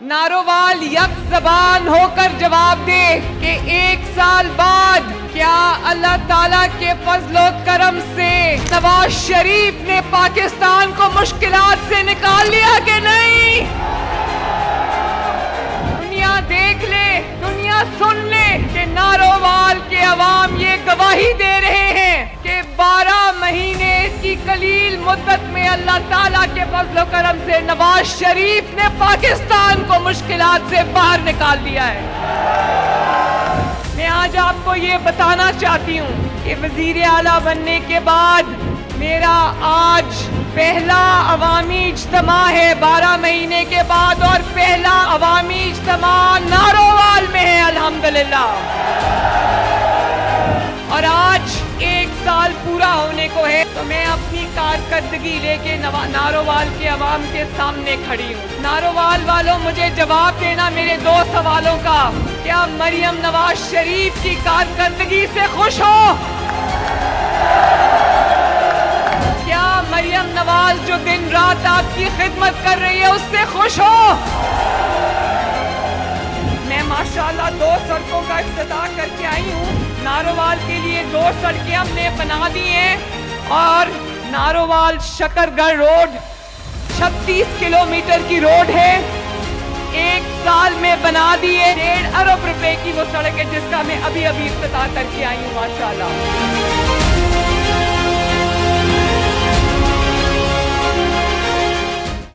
नारोवाल यक ज़बान होकर जवाब दे कि 1 साल बाद क्या अल्लाह ताला के फज़्ल व करम से नवाज शरीफ ने पाकिस्तान को मुश्किलात से निकाल लिया कि नहीं? दुनिया देख ले, दुनिया सुन ले कि नारोवाल के अवाम ये गवाही दे रहे हैं कि 12 महीने की कलील मुद्दत में अल्लाह ताला के फज़्ल व करम से नवाज शरीफ ने पाकिस्तान को मुश्किलात से बाहर निकाल दिया है। मैं आज आपको ये बताना चाहती हूँ कि वज़ीर आला बनने के बाद मेरा आज पहला अवामी इज्तिमा है 12 महीने के बाद, और पहला अवामी इज्तिमा नारोवाल में है अल्हम्दुलिल्लाह। और आज 1 साल पूरा होने को है, तो मैं अपनी कारकर्दगी लेके नारोवाल के अवाम के सामने खड़ी हूँ। नारोवाल वालों, मुझे जवाब देना मेरे 2 सवालों का। क्या मरियम नवाज शरीफ की कारकर्दगी से खुश हो? क्या मरियम नवाज जो दिन रात आपकी खिदमत कर रही है उससे खुश हो? मैं माशाल्लाह 2 सड़कों का इफ्तिताह करके आई हूँ। नारोवाल के लिए 2 सड़कें हमने बना दी हैं, और नारोवाल शकरगढ़ रोड 36 किलोमीटर की रोड है, 1 साल में बना दी है। 1.5 अरब रुपए की वो सड़क है जिसका मैं अभी इफ्तिताह करके आई हूँ माशाल्लाह।